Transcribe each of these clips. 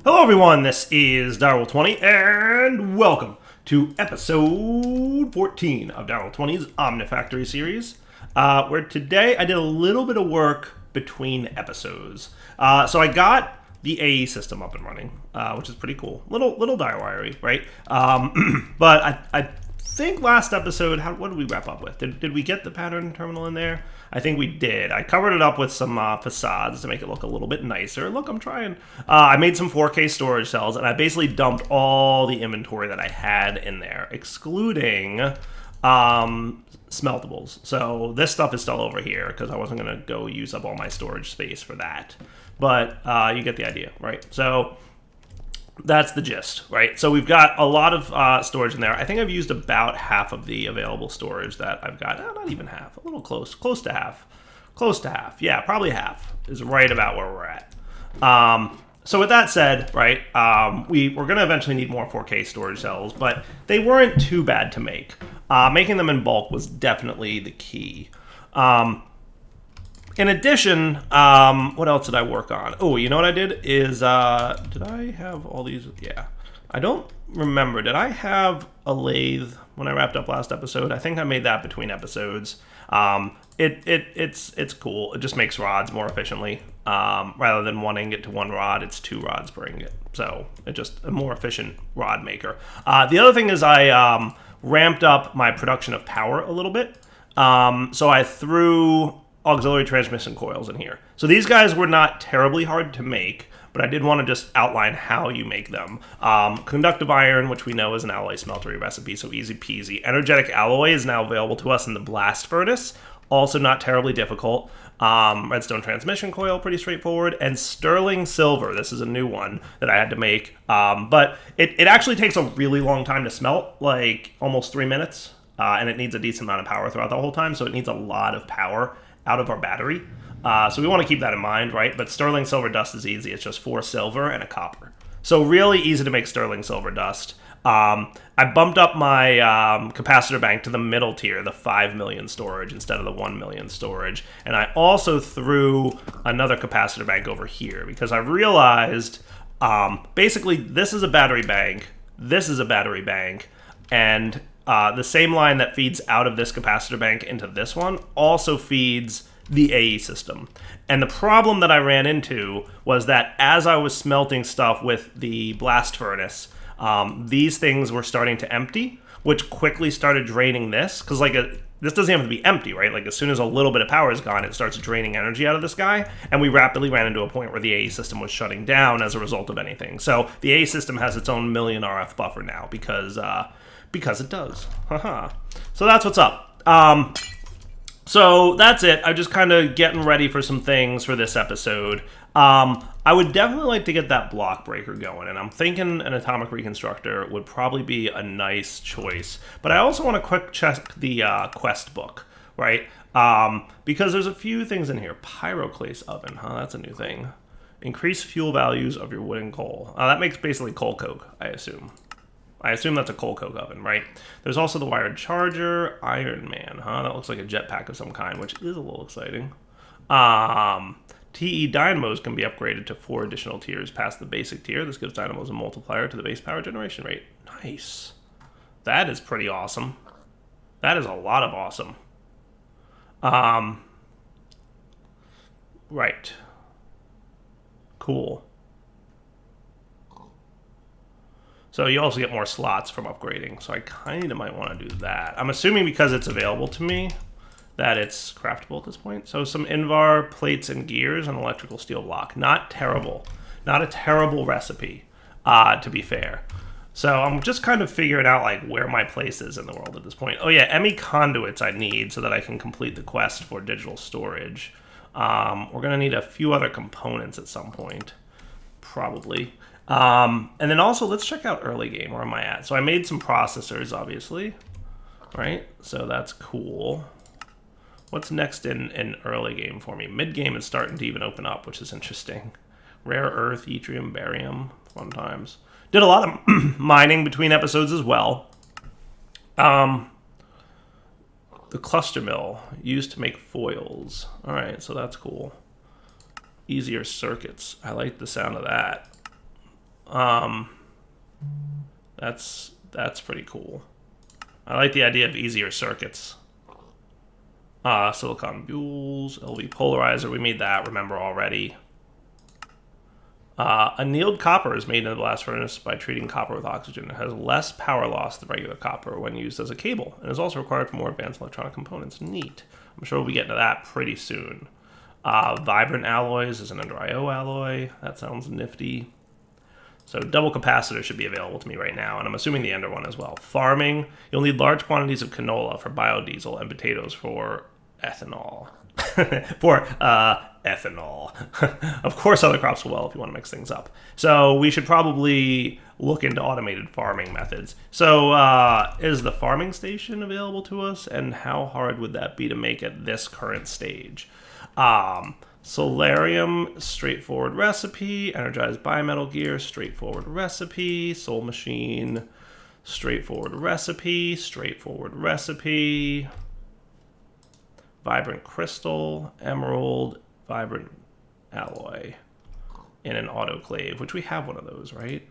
Hello everyone, this is Darryl20 and welcome to episode 14 of Darryl20's OmniFactory series, where today I did a little bit of work between episodes. So I got the AE system up and running, which is pretty cool. Little dial-wiry, right? But I think last episode, what did we wrap up with? Did we get the pattern terminal in there? I think we did. I covered it up with some facades to make it look a little bit nicer. Look, I'm trying. I made some 4K storage cells, and I basically dumped all the inventory that I had in there, excluding smeltables. So this stuff is still over here because I wasn't going to go use up all my storage space for that. But you get the idea, right? So that's the gist, right? So we've got a lot of storage in there. I think I've used about half of the available storage that I've got. Not even half, a little close to half. Close to half. Yeah, probably half is right about where we're at. So with that said, right, we're going to eventually need more 4K storage cells, but they weren't too bad to make. Making them in bulk was definitely the key. In addition, what else did I work on? Oh, you know what I did is, did I have all these? Yeah. I don't remember. Did I have a lathe when I wrapped up last episode? I think I made that between episodes. It's cool. It just makes rods more efficiently. Rather than one ingot to one rod, it's 2 rods per ingot. So it's just a more efficient rod maker. The other thing is I ramped up my production of power a little bit. So I threw auxiliary transmission coils in here. So these guys were not terribly hard to make, but I did want to just outline how you make them. Conductive iron, which we know is an alloy smeltery recipe, so easy peasy. Energetic alloy is now available to us in the blast furnace, also not terribly difficult. Redstone transmission coil, pretty straightforward. And sterling silver, this is a new one that I had to make. But it actually takes a really long time to smelt, like almost 3 minutes. And it needs a decent amount of power throughout the whole time, so it needs a lot of power out of our battery. So we want to keep that in mind, right? But sterling silver dust is easy. It's just 4 silver and a copper. So really easy to make sterling silver dust. I bumped up my capacitor bank to the middle tier, the 5 million storage instead of the 1 million storage. And I also threw another capacitor bank over here because I realized basically this is a battery bank, this is a battery bank, and the same line that feeds out of this capacitor bank into this one also feeds the AE system. And the problem that I ran into was that as I was smelting stuff with the blast furnace, these things were starting to empty, which quickly started draining this. Because this doesn't have to be empty, right? Like as soon as a little bit of power is gone, it starts draining energy out of this guy. And we rapidly ran into a point where the AE system was shutting down as a result of anything. So the AE system has its own million RF buffer now because it does. Haha. So that's what's up. So that's it. I'm just kind of getting ready for some things for this episode. I would definitely like to get that block breaker going, and I'm thinking an atomic reconstructor would probably be a nice choice. But I also want to quick check the quest book, right? Because there's a few things in here. Pyroclase oven, huh? That's a new thing. Increase fuel values of your wood and coal. That makes basically coal coke, I assume. I assume that's a coal coke oven, right? There's also the wired charger, Iron Man, huh? That looks like a jetpack of some kind, which is a little exciting. TE dynamos can be upgraded to 4 additional tiers past the basic tier. This gives dynamos a multiplier to the base power generation rate. Nice. That is pretty awesome. That is a lot of awesome. Right. Cool. So you also get more slots from upgrading. So I kind of might want to do that. I'm assuming because it's available to me that it's craftable at this point. So some Invar plates and gears and electrical steel block. Not terrible. Not a terrible recipe, to be fair. So I'm just kind of figuring out like where my place is in the world at this point. Oh yeah, ME conduits I need so that I can complete the quest for digital storage. We're going to need a few other components at some point. Probably. And then also, let's check out early game. Where am I at? So I made some processors, obviously. Right? So that's cool. What's next in early game for me? Mid game is starting to even open up, which is interesting. Rare earth, yttrium, barium. Fun times. Did a lot of mining between episodes as well. The cluster mill used to make foils. All right, so that's cool. Easier circuits. I like the sound of that. That's pretty cool. I like the idea of easier circuits. Silicon bules, LV polarizer, we made that, remember already. Annealed copper is made in the blast furnace by treating copper with oxygen. It has less power loss than regular copper when used as a cable, and is also required for more advanced electronic components. Neat. I'm sure we'll be getting to that pretty soon. Vibrant alloys is an under IO alloy. That sounds nifty. So double capacitor should be available to me right now, and I'm assuming the ender one as well. Farming, you'll need large quantities of canola for biodiesel and potatoes for ethanol. For ethanol. Of course, other crops will well if you want to mix things up. So we should probably look into automated farming methods. So is the farming station available to us, and how hard would that be to make at this current stage? Solarium, straightforward recipe. Energized bimetal gear, straightforward recipe. Soul machine, straightforward recipe. Straightforward recipe. Vibrant crystal, emerald, vibrant alloy in an autoclave, which we have one of those, right?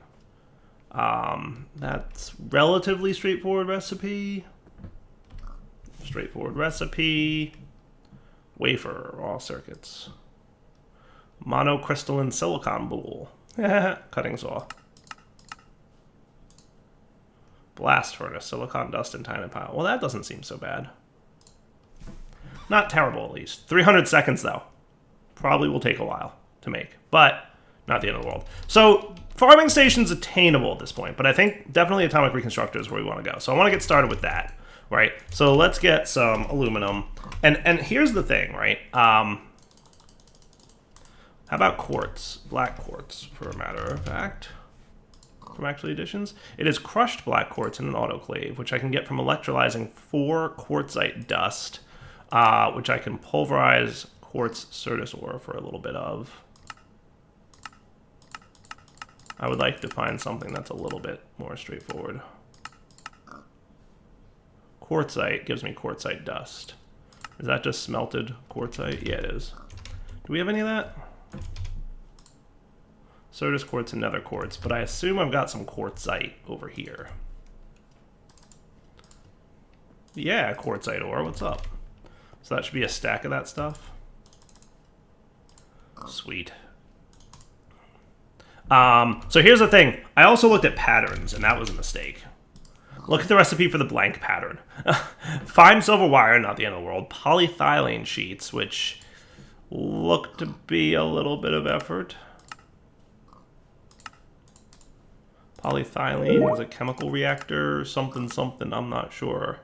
That's relatively straightforward recipe. Straightforward recipe. Wafer, raw circuits. Monocrystalline silicon boule. Cutting saw. Blast furnace, silicon dust and tiny pile. Well, that doesn't seem so bad. Not terrible, at least. 300 seconds, though. Probably will take a while to make, but not the end of the world. So farming station's attainable at this point, but I think definitely atomic reconstructor is where we want to go. So I want to get started with that, right? So let's get some aluminum. And here's the thing, right? How about quartz? Black quartz, for a matter of fact. From Actually Additions. It is crushed black quartz in an autoclave, which I can get from electrolyzing 4 quartzite dust, which I can pulverize quartz Certus ore for a little bit of. I would like to find something that's a little bit more straightforward. Quartzite gives me quartzite dust. Is that just smelted quartzite? Yeah, it is. Do we have any of that? Certus quartz and nether quartz, but I assume I've got some quartzite over here. Yeah, quartzite ore, what's up? So that should be a stack of that stuff. Sweet. So here's the thing. I also looked at patterns, and that was a mistake. Look at the recipe for the blank pattern. Fine silver wire, not the end of the world. Polyethylene sheets, which look to be a little bit of effort. Polyethylene is a chemical reactor, something, I'm not sure.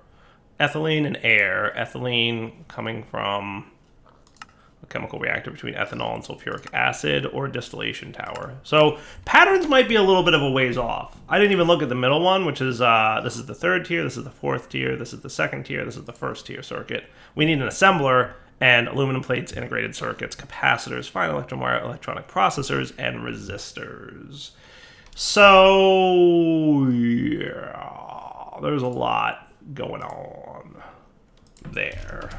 Ethylene and air. Ethylene coming from a chemical reactor between ethanol and sulfuric acid or a distillation tower. So patterns might be a little bit of a ways off. I didn't even look at the middle one, which is, this is the 3rd tier, this is the 4th tier, this is the 2nd tier, this is the 1st tier circuit. We need an assembler and aluminum plates, integrated circuits, capacitors, fine electron wire, electronic processors, and resistors. So, yeah, there's a lot going on there.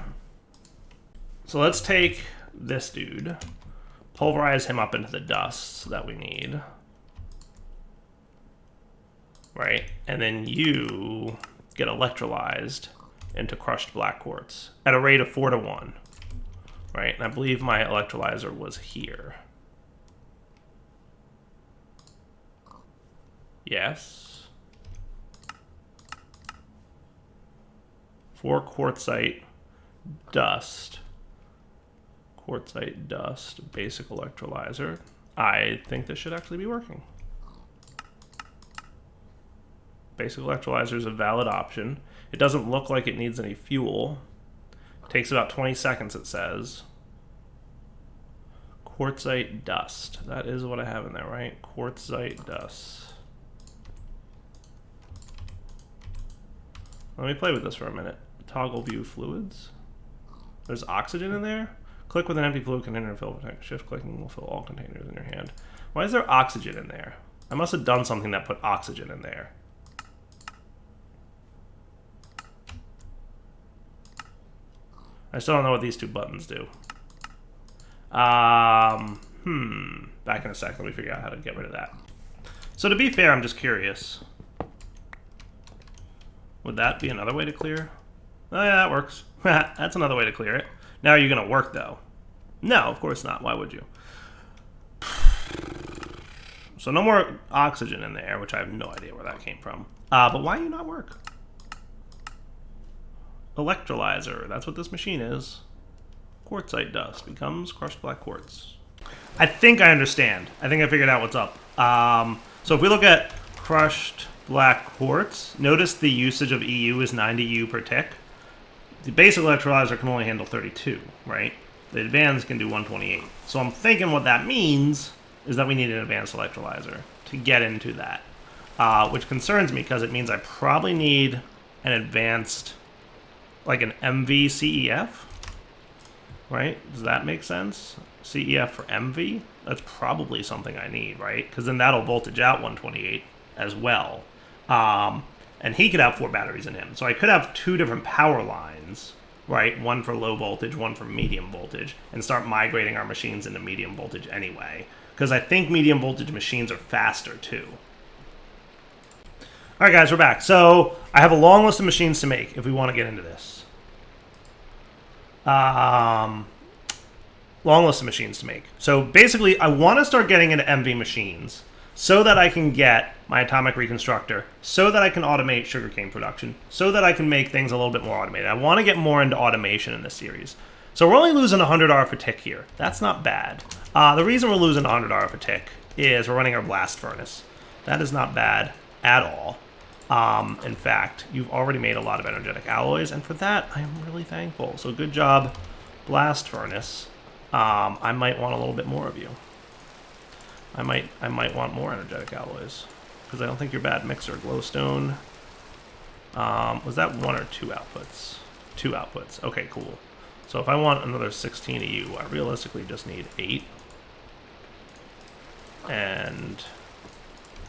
So let's take this dude, pulverize him up into the dust that we need, right? And then you get electrolyzed into crushed black quartz at a rate of 4 to 1, right? And I believe my electrolyzer was here. Yes. 4 quartzite dust. Quartzite dust, basic electrolyzer. I think this should actually be working. Basic electrolyzer is a valid option. It doesn't look like it needs any fuel. It takes about 20 seconds, it says. Quartzite dust. That is what I have in there, right? Quartzite dust. Let me play with this for a minute. Toggle view fluids. There's oxygen in there. Click with an empty fluid container and fill the tank. Shift clicking will fill all containers in your hand. Why is there oxygen in there? I must have done something that put oxygen in there. I still don't know what these 2 buttons do. Back in a sec. Let me figure out how to get rid of that. So to be fair, I'm just curious. Would that be another way to clear? Oh yeah, that works. That's another way to clear it. Now are you going to work though? No, of course not. Why would you? So no more oxygen in the air, which I have no idea where that came from. But why do you not work? Electrolyzer. That's what this machine is. Quartzite dust becomes crushed black quartz. I think I understand. I think I figured out what's up. So if we look at crushed black quartz, notice the usage of EU is 90 EU per tick. The basic electrolyzer can only handle 32, right? The advanced can do 128. So I'm thinking what that means is that we need an advanced electrolyzer to get into that, which concerns me because it means I probably need an advanced, like an MV CEF, right? Does that make sense? CEF for MV? That's probably something I need, right? Because then that'll voltage out 128 as well. And he could have 4 batteries in him. So I could have 2 different power lines, right? One for low voltage, one for medium voltage, and start migrating our machines into medium voltage anyway. Because I think medium voltage machines are faster too. All right, guys, we're back. So I have a long list of machines to make if we want to get into this. Long list of machines to make. So basically, I want to start getting into MV machines so that I can get my atomic reconstructor, so that I can automate sugarcane production, so that I can make things a little bit more automated. I want to get more into automation in this series. So we're only losing 100 R per tick here. That's not bad. The reason we're losing 100 R per tick is we're running our blast furnace. That is not bad at all. In fact, you've already made a lot of energetic alloys, and for that, I am really thankful. So good job, blast furnace. I might want a little bit more of you. I might want more energetic alloys, because I don't think you're bad. Mixer, glowstone. Was that 1 or 2 outputs? 2 outputs. Okay, cool. So if I want another 16 EU, I realistically just need 8. And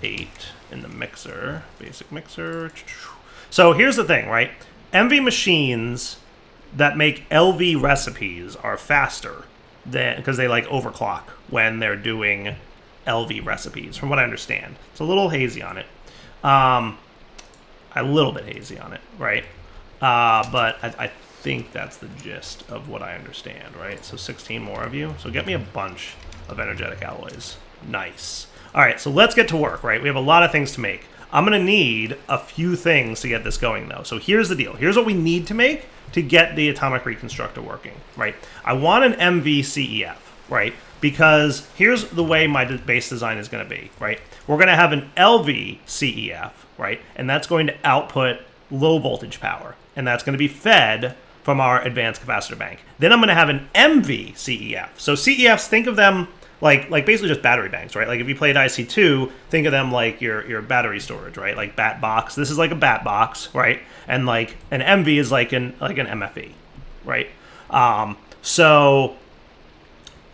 8 in the mixer. Basic mixer. So here's the thing, right? MV machines that make LV recipes are faster than, because they like overclock when they're doing LV recipes, from what I understand. It's a little hazy on it. A little bit hazy on it, right? But I think that's the gist of what I understand, right? So 16 more of you. So get me a bunch of energetic alloys. Nice. All right, so let's get to work, right? We have a lot of things to make. I'm going to need a few things to get this going, though. So here's the deal. Here's what we need to make to get the atomic reconstructor working, right? I want an MV CEF, right? Because here's the way my base design is going to be, right? We're going to have an LV CEF, right? And that's going to output low voltage power. And that's going to be fed from our advanced capacitor bank. Then I'm going to have an MV CEF. So CEFs, think of them like basically just battery banks, right? Like if you played IC2, think of them like your battery storage, right? Like bat box. This is like a bat box, right? And like an MV is like an MFE, right? So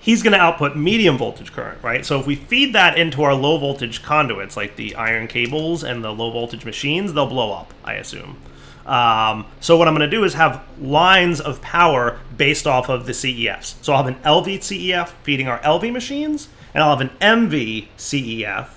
he's going to output medium voltage current, right? So if we feed that into our low voltage conduits, like the iron cables and the low voltage machines, they'll blow up, I assume. So what I'm going to do is have lines of power based off of the CEFs. So I'll have an LV CEF feeding our LV machines, and I'll have an MV CEF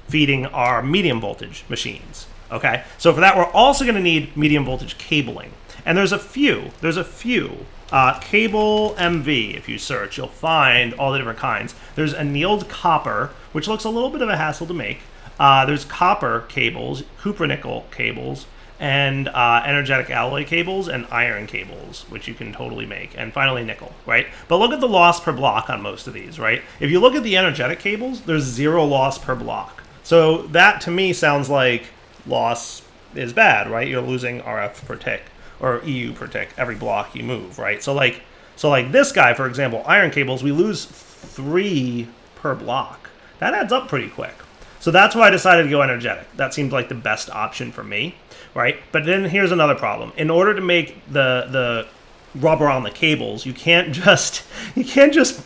feeding our medium voltage machines. Okay, so for that, we're also going to need medium voltage cabling. And there's a few. Cable MV, if you search, you'll find all the different kinds. There's annealed copper, which looks a little bit of a hassle to make. There's copper cables, cupronickel cables, and energetic alloy cables and iron cables, which you can totally make. And finally, nickel, right? But look at the loss per block on most of these, right? If you look at the energetic cables, there's 0 loss per block. So that, to me, sounds like loss is bad, right? You're losing RF per tick, or EU per tick, every block you move, right? So like this guy, for example, iron cables, we lose 3 per block. That adds up pretty quick. So that's why I decided to go energetic. That seemed like the best option for me, right? But then here's another problem. In order to make the rubber on the cables, you can't just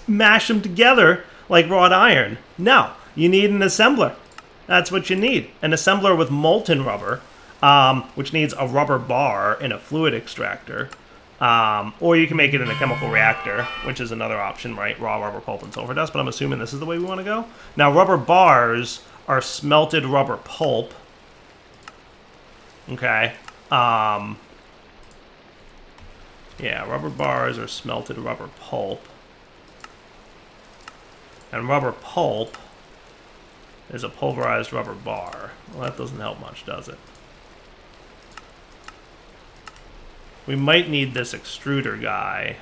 mash them together like wrought iron. No, you need an assembler. That's what you need. An assembler with molten rubber, which needs a rubber bar in a fluid extractor. Or you can make it in a chemical reactor, which is another option, right? Raw rubber pulp and sulfur dust, but I'm assuming this is the way we want to go. Now, rubber bars are smelted rubber pulp. Okay. Yeah, rubber bars are smelted rubber pulp. And rubber pulp is a pulverized rubber bar. Well, that doesn't help much, does it? We might need this extruder guy.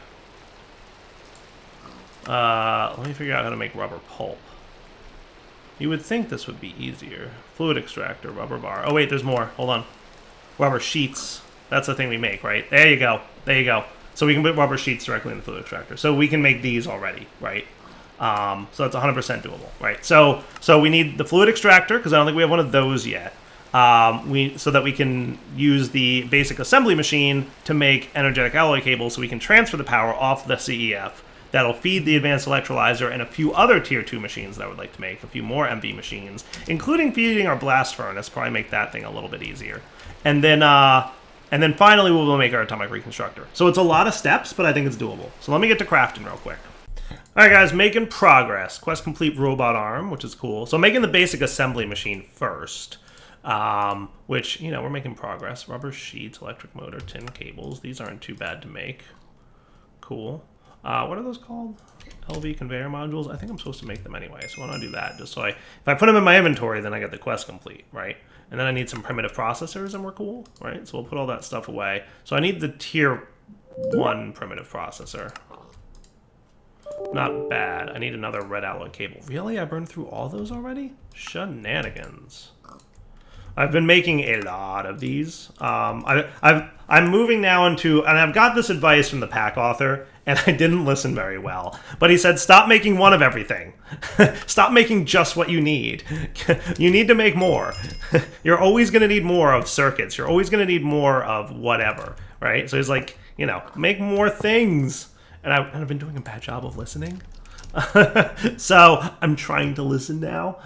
Let me figure out how to make rubber pulp. You would think this would be easier. Fluid extractor, rubber bar. Oh wait, there's more. Hold on. Rubber sheets. That's the thing we make, right? There you go. There you go. So we can put rubber sheets directly in the fluid extractor. So we can make these already, right? So that's 100% doable, right? So we need the fluid extractor, because I don't think we have one of those yet. So that we can use the basic assembly machine to make energetic alloy cables, so we can transfer the power off the CEF. That'll feed the advanced electrolyzer and a few other tier 2 machines that I would like to make, a few more MV machines, including feeding our blast furnace. Probably make that thing a little bit easier. And then finally we'll make our atomic reconstructor. So it's a lot of steps, but I think it's doable. So let me get to crafting real quick. All right, guys, making progress. Quest complete robot arm, which is cool. So I'm making the basic assembly machine first, which, you know, we're making progress. Rubber sheets, electric motor, tin cables. These aren't too bad to make. Cool. What are those called? LV conveyor modules? I think I'm supposed to make them anyway, so why don't I do that? Just so if I put them in my inventory, then I get the quest complete, right? And then I need some primitive processors, and we're cool, right? So we'll put all that stuff away. So I need the tier 1 primitive processor. Not bad. I need another red alloy cable. Really? I burned through all those already? Shenanigans. I've been making a lot of these. I'm moving now into, and I've got this advice from the pack author, and I didn't listen very well. But he said, stop making one of everything. Stop making just what you need. You need to make more. You're always going to need more of circuits. You're always going to need more of whatever, right? So he's like, you know, make more things. And I've been doing a bad job of listening. So I'm trying to listen now,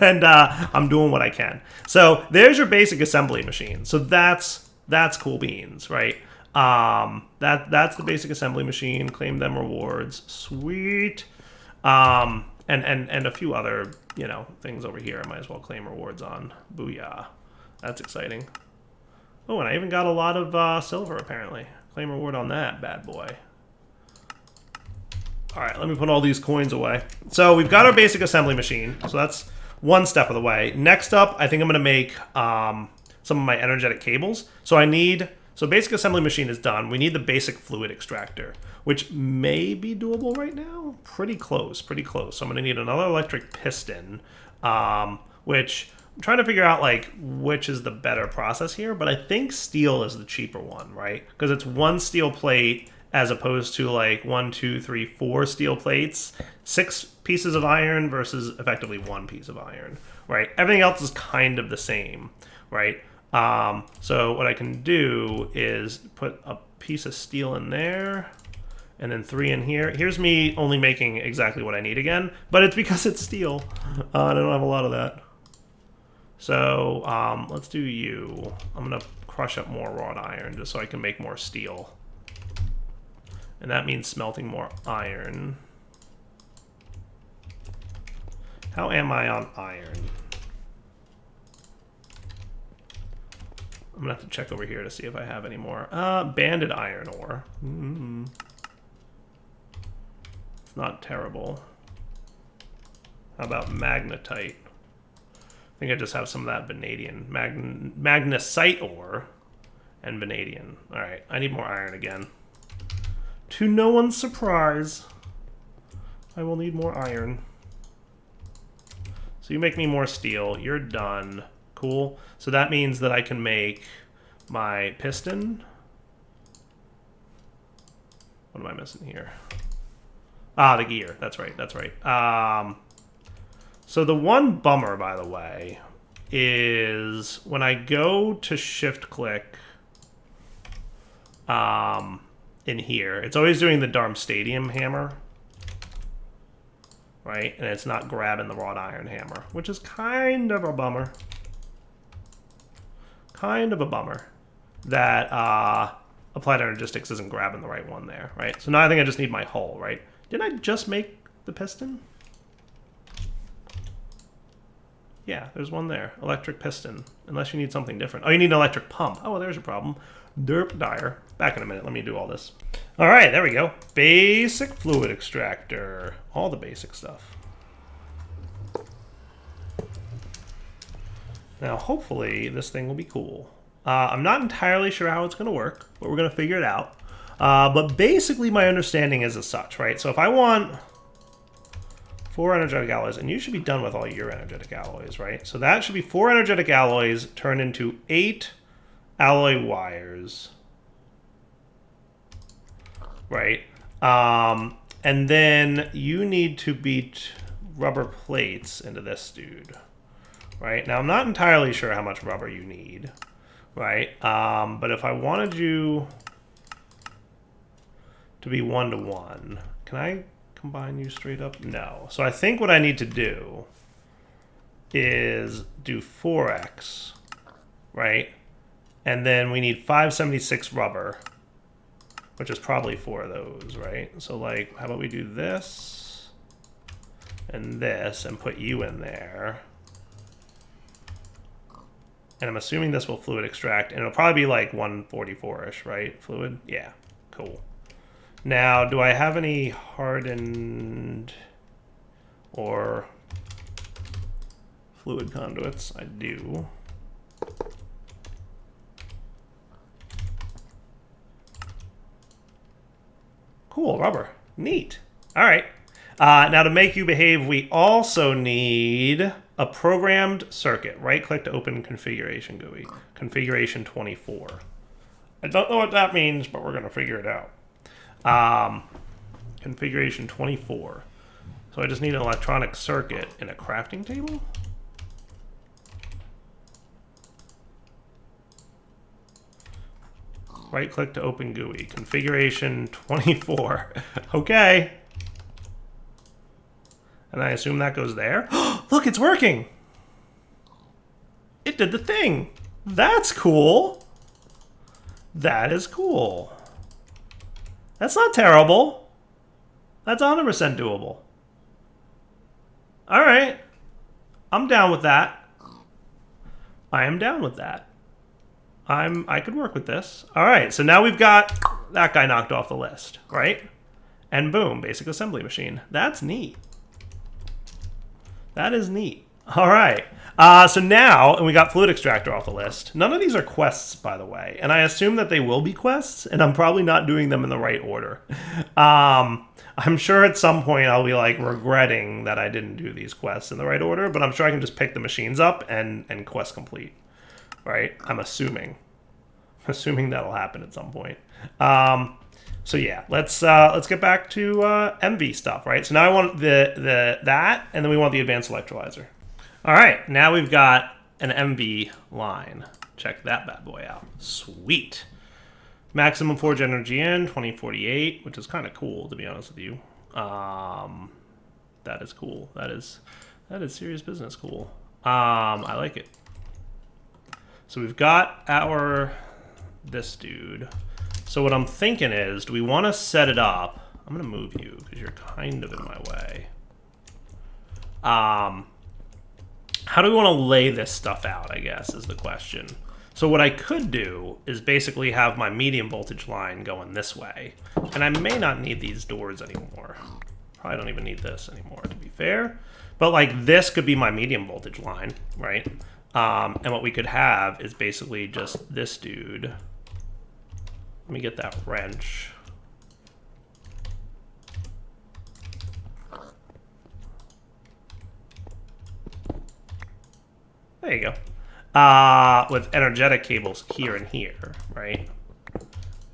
and I'm doing what I can. So there's your basic assembly machine. So that's cool beans, right? That's the basic assembly machine. Claim them rewards, sweet. And a few other, you know, things over here. I might as well claim rewards on. Booyah, that's exciting. Oh, and I even got a lot of silver apparently. Claim reward on that bad boy. All right, let me put all these coins away. So we've got our basic assembly machine. So that's one step of the way. Next up, I think I'm going to make some of my energetic cables. So basic assembly machine is done. We need the basic fluid extractor, which may be doable right now. Pretty close, pretty close. So I'm going to need another electric piston, which I'm trying to figure out like which is the better process here. But I think steel is the cheaper one, right? Because it's one steel plate as opposed to like 1, 2, 3, 4 steel plates, 6 pieces of iron versus effectively 1 piece of iron, right? Everything else is kind of the same, right? So what I can do is put a piece of steel in there, and then 3 in here. Here's me only making exactly what I need again, but it's because it's steel. I don't have a lot of that. So let's do you. I'm gonna crush up more wrought iron just so I can make more steel. And that means smelting more iron. How am I on iron? I'm gonna have to check over here to see if I have any more. Banded iron ore. It's not terrible. How about magnetite? I think I just have some of that vanadium. Magnesite ore and vanadium. All right, I need more iron again. To no one's surprise, I will need more iron. So you make me more steel. You're done. Cool. So that means that I can make my piston. What am I missing here? Ah, the gear. That's right. That's right. So the one bummer, by the way, is when I go to shift click in here, it's always doing the Darm Stadium hammer, right? And it's not grabbing the wrought iron hammer, which is kind of a bummer. Kind of a bummer that Applied Energistics isn't grabbing the right one there, right? So now I think I just need my hull, right? Didn't I just make the piston? Yeah, there's one there. Electric piston. Unless you need something different. Oh, you need an electric pump. Oh, well, there's your problem. Derp dire. Back in a minute. Let me do all this. All right, there we go. Basic fluid extractor. All the basic stuff. Now, hopefully, this thing will be cool. I'm not entirely sure how it's going to work, but we're going to figure it out. But basically, my understanding is as such, right? So if I want 4 energetic alloys, and you should be done with all your energetic alloys, right? So that should be 4 energetic alloys turned into 8 alloy wires, right? And then you need to beat rubber plates into this dude, right? Now, I'm not entirely sure how much rubber you need, right? But if I wanted you to be 1-to-1, can I combine you straight up? No. So I think what I need to do is do 4x, right? And then we need 576 rubber, which is probably 4 of those, right? So like, how about we do this and this and put you in there. And I'm assuming this will fluid extract, and it'll probably be like 144-ish, right? Fluid? Yeah, cool. Now, do I have any hardened or fluid conduits? I do. Cool, rubber. Neat. All right. Now, to make you behave, we also need a programmed circuit. Right-click to open configuration GUI. Configuration 24. I don't know what that means, but we're going to figure it out. Configuration 24. So I just need an electronic circuit in a crafting table. Right click to open GUI. Configuration 24. Okay. And I assume that goes there. Look, it's working. It did the thing. That's cool. That is cool. That's not terrible. That's 100% doable. All right. I'm down with that. I am down with that. I could work with this. All right. So now we've got that guy knocked off the list, right? And boom, basic assembly machine. That's neat. That is neat. All right. So now, and we got fluid extractor off the list. None of these are quests, by the way. And I assume that they will be quests, and I'm probably not doing them in the right order. I'm sure at some point I'll be like regretting that I didn't do these quests in the right order, but I'm sure I can just pick the machines up and quest complete. Right? I'm assuming that'll happen at some point. So yeah, let's get back to MV stuff, right? So now I want that, and then we want the advanced electrolyzer. All right, now we've got an MV line. Check that bad boy out. Sweet. Maximum forge energy in 2048, which is kind of cool, to be honest with you. That is cool. That is serious business cool. I like it. So we've got this dude. So what I'm thinking is, do we want to set it up? I'm going to move you because you're kind of in my way. How do we want to lay this stuff out, I guess, is the question. So what I could do is basically have my medium voltage line going this way. And I may not need these doors anymore. Probably don't even need this anymore, to be fair. But like this could be my medium voltage line, right? And what we could have is basically just this dude. Let me get that wrench. There you go. With energetic cables here and here, right?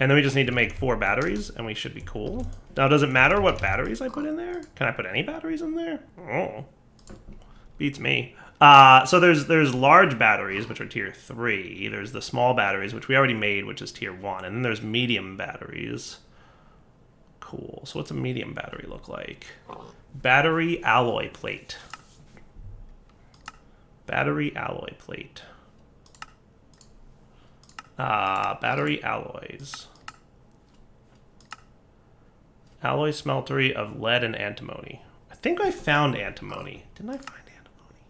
And then we just need to make 4 batteries, and we should be cool. Now, does it matter what batteries I put in there? Can I put any batteries in there? Oh, beats me. So there's large batteries, which are tier 3. There's the small batteries, which we already made, which is tier 1. And then there's medium batteries. Cool. So what's a medium battery look like? Battery alloy plate. Battery alloy plate. Battery alloys. Alloy smeltery of lead and antimony. I think I found antimony. Didn't I find antimony?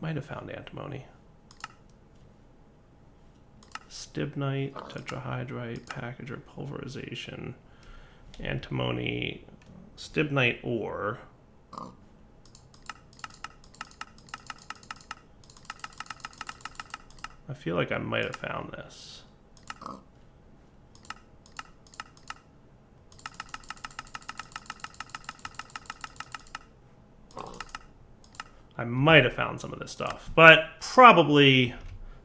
might have found antimony. Stibnite, tetrahydrite, packager, pulverization, antimony, stibnite ore. I feel like I might have found this. I might have found some of this stuff, but probably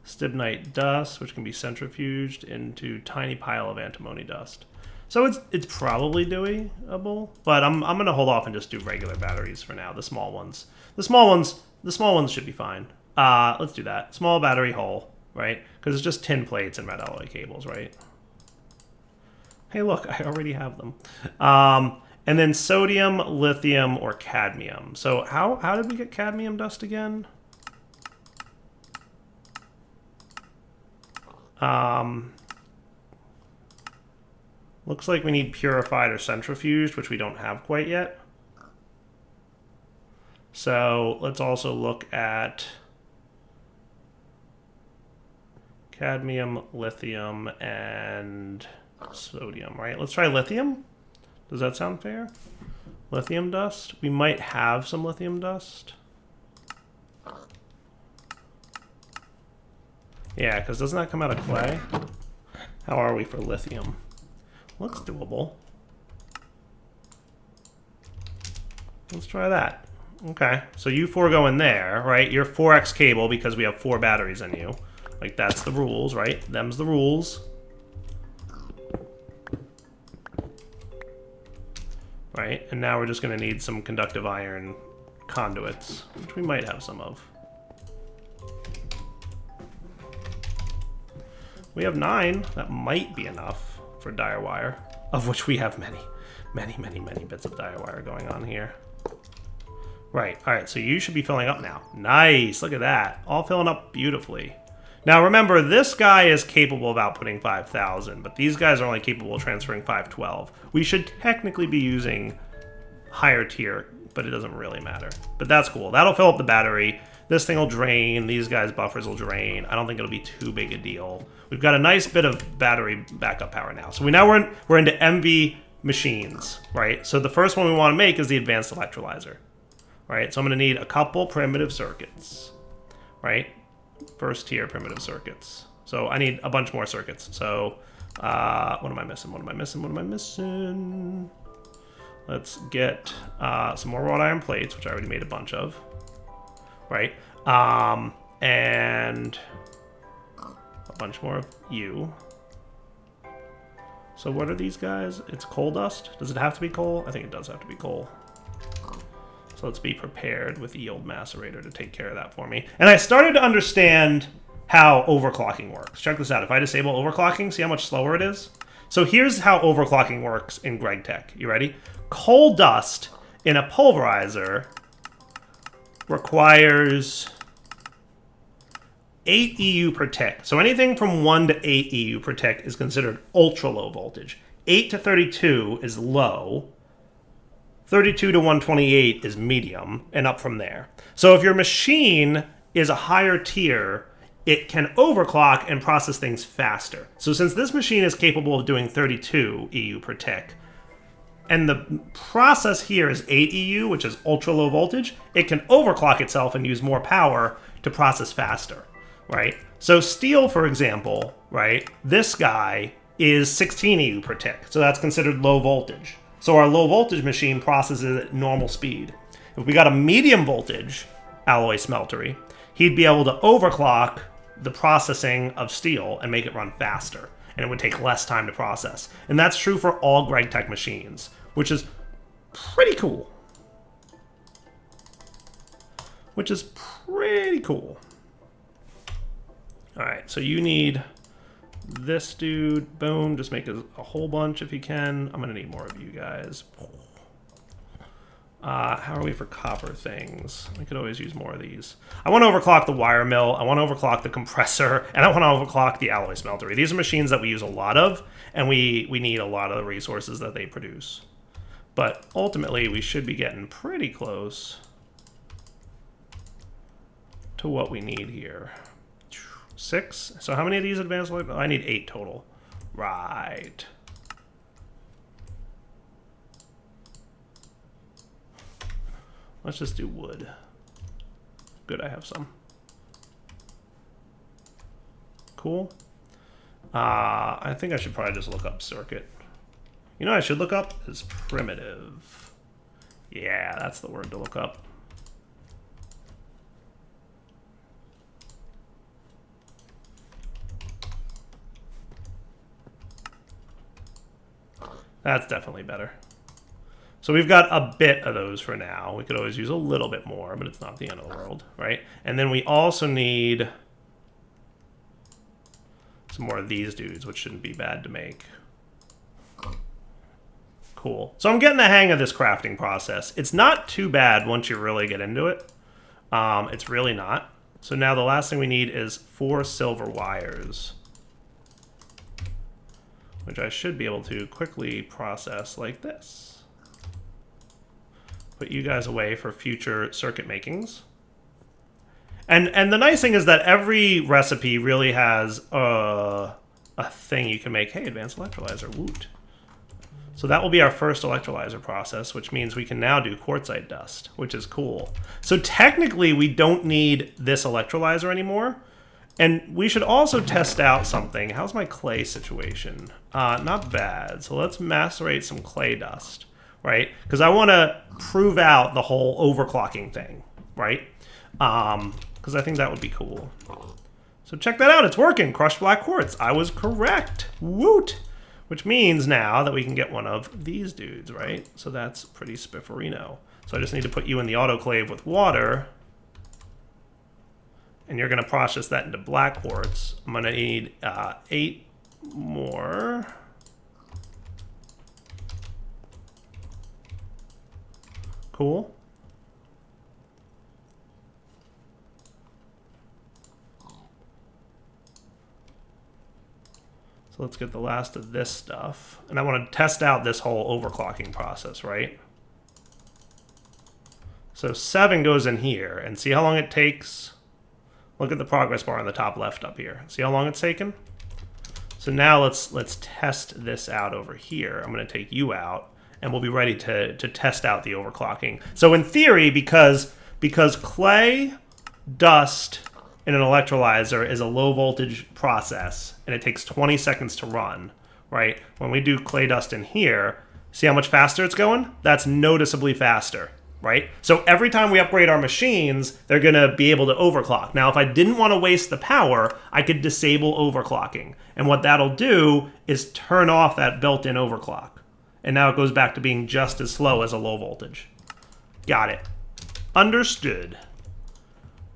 stibnite dust, which can be centrifuged into tiny pile of antimony dust. So it's probably doable, but I'm gonna hold off and just do regular batteries for now. The small ones. The small ones should be fine. Let's do that. Small battery hull, right? Because it's just tin plates and red alloy cables, right? Hey, look, I already have them. And then sodium, lithium, or cadmium. So how did we get cadmium dust again? Looks like we need purified or centrifuged, which we don't have quite yet. So let's also look at cadmium, lithium, and sodium, right? Let's try lithium. Does that sound fair? Lithium dust? We might have some lithium dust. Yeah, because doesn't that come out of clay? How are we for lithium? Looks doable. Let's try that. Okay, so you four go in there, right? You're 4x cable because we have 4 batteries in you. Like, that's the rules, right? Them's the rules. Right, and now we're just going to need some conductive iron conduits, which we might have some of. We have 9. That might be enough for dire wire, of which we have many bits of dire wire going on here. Right, all right, so you should be filling up now. Nice, look at that. All filling up beautifully. Now remember, this guy is capable of outputting 5,000, but these guys are only capable of transferring 512. We should technically be using higher tier, but it doesn't really matter. But that's cool. That'll fill up the battery. This thing will drain. These guys' buffers will drain. I don't think it'll be too big a deal. We've got a nice bit of battery backup power now. So we're into MV machines, right? So the first one we want to make is the advanced electrolyzer, right? So I'm going to need a couple primitive circuits, right? First tier primitive circuits. So I need a bunch more circuits. So what am I missing? What am I missing? What am I missing? Let's get some more wrought iron plates, which I already made a bunch of. Right? And a bunch more of you. So what are these guys? It's coal dust? Does it have to be coal? I think it does have to be coal. So let's be prepared with yield macerator to take care of that for me. And I started to understand how overclocking works. Check this out. If I disable overclocking, see how much slower it is? So here's how overclocking works in GregTech. You ready? Coal dust in a pulverizer requires 8 EU per tick. So anything from 1 to 8 EU per tick is considered ultra low voltage. 8 to 32 is low. 32 to 128 is medium, and up from there. So if your machine is a higher tier, it can overclock and process things faster. So since this machine is capable of doing 32 EU per tick, and the process here is 8 EU, which is ultra low voltage, it can overclock itself and use more power to process faster, right? So steel, for example, right, this guy is 16 EU per tick, so that's considered low voltage. So our low voltage machine processes at normal speed. If we got a medium voltage alloy smeltery, he'd be able to overclock the processing of steel and make it run faster, and it would take less time to process. And that's true for all GregTech machines, which is pretty cool. All right, so you need this dude. Boom, just make a whole bunch if you can. I'm gonna need more of you guys. How are we for copper things? We could always use more of these. I want to overclock the wire mill, I want to overclock the compressor, and I want to overclock the alloy smeltery. These are machines that we use a lot of, and we need a lot of the resources that they produce. But ultimately, we should be getting pretty close to to what we need here. 6. So how many of these advanced electrolyzers? I need 8 total. Right. Let's just do wood. Good, I have some. Cool. I think I should probably just look up circuit. You know what I should look up is primitive. Yeah, that's the word to look up. That's definitely better. So we've got a bit of those for now. We could always use a little bit more, but it's not the end of the world, right? And then we also need some more of these dudes, which shouldn't be bad to make. Cool. So I'm getting the hang of this crafting process. It's not too bad once you really get into it. It's really not. So now the last thing we need is 4 silver wires, which I should be able to quickly process like this. Put you guys away for future circuit makings. And the nice thing is that every recipe really has a thing you can make. Hey, advanced electrolyzer, woot. So that will be our first electrolyzer process, which means we can now do quartzite dust, which is cool. So technically, we don't need this electrolyzer anymore. And we should also test out something. How's my clay situation? Not bad. So let's macerate some clay dust, right? Because I want to prove out the whole overclocking thing, right? Because I think that would be cool. So check that out. It's working. Crushed black quartz. I was correct. Woot! Which means now that we can get one of these dudes, right? So that's pretty spifferino. So I just need to put you in the autoclave with water. And you're going to process that into black quartz. I'm going to need 8 more. Cool. So let's get the last of this stuff. And I want to test out this whole overclocking process, right? So 7 goes in here. And see how long it takes? Look at the progress bar on the top left up here. See how long it's taken? So now let's test this out over here. I'm going to take you out, and we'll be ready to test out the overclocking. So in theory, because clay, dust, in an electrolyzer is a low voltage process, and it takes 20 seconds to run, right? When we do clay dust in here, see how much faster it's going? That's noticeably faster, right? So every time we upgrade our machines, they're gonna be able to overclock. Now, if I didn't wanna waste the power, I could disable overclocking. And what that'll do is turn off that built-in overclock. And now it goes back to being just as slow as a low voltage. Got it. Understood.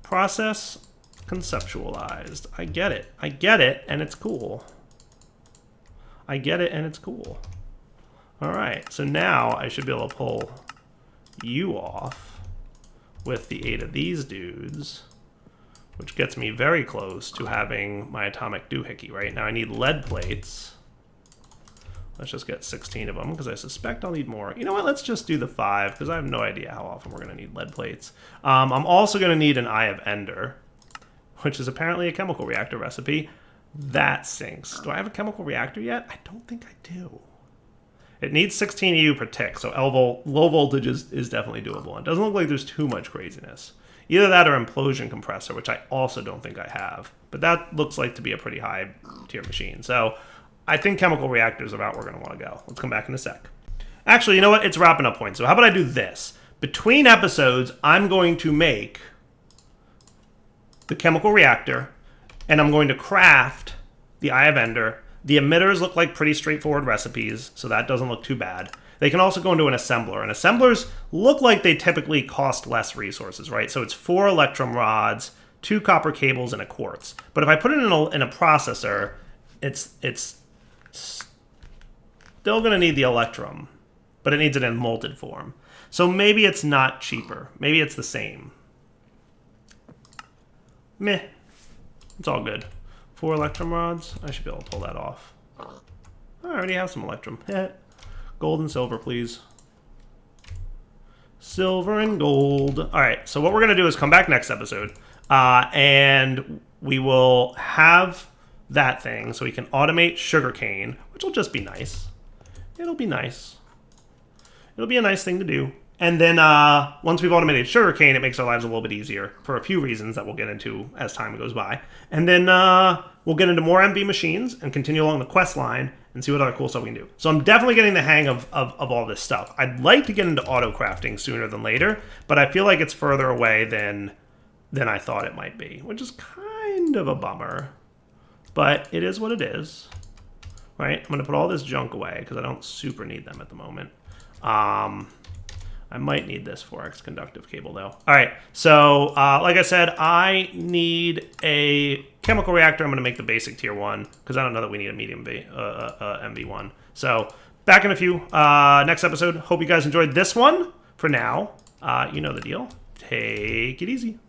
Process conceptualized. I get it. I get it, and it's cool. I get it, and it's cool. All right, so now I should be able to pull you off with the 8 of these dudes, which gets me very close to having my atomic doohickey, right? Now I need lead plates. Let's just get 16 of them, because I suspect I'll need more. You know what? Let's just do the 5, because I have no idea how often we're going to need lead plates. I'm also going to need an Eye of Ender, which is apparently a chemical reactor recipe. That sinks. Do I have a chemical reactor yet? I don't think I do. It needs 16 EU per tick, so low voltage is definitely doable. It doesn't look like there's too much craziness. Either that or implosion compressor, which I also don't think I have. But that looks like to be a pretty high tier machine. So I think chemical reactors are about where we're going to want to go. Let's come back in a sec. Actually, you know what? It's wrapping up point. So how about I do this? Between episodes, I'm going to make the chemical reactor, and I'm going to craft the Eye of Ender. The emitters look like pretty straightforward recipes, so that doesn't look too bad. They can also go into an assembler, and assemblers look like they typically cost less resources, right? So it's 4 electrum rods, 2 copper cables, and a quartz. But if I put it in a processor, it's still going to need the electrum, but it needs it in molded form. So maybe it's not cheaper. Maybe it's the same. Meh. It's all good. 4 electrum rods. I should be able to pull that off. I already have some electrum. Gold and silver, please. Silver and gold. All right, so what we're going to do is come back next episode. and we will have that thing so we can automate sugarcane, which will just be nice. It'll be nice. It'll be a nice thing to do. And then once we've automated sugarcane, it makes our lives a little bit easier for a few reasons that we'll get into as time goes by. And then we'll get into more MV machines and continue along the quest line and see what other cool stuff we can do. So I'm definitely getting the hang of all this stuff. I'd like to get into auto crafting sooner than later, but I feel like it's further away than I thought it might be, which is kind of a bummer. But it is what it is, right? I'm going to put all this junk away because I don't super need them at the moment. I might need this 4x conductive cable, though. All right, so like I said, I need a chemical reactor. I'm going to make the basic tier 1 because I don't know that we need a medium MV1. So back in a few. Next episode. Hope you guys enjoyed this one. For now, you know the deal. Take it easy.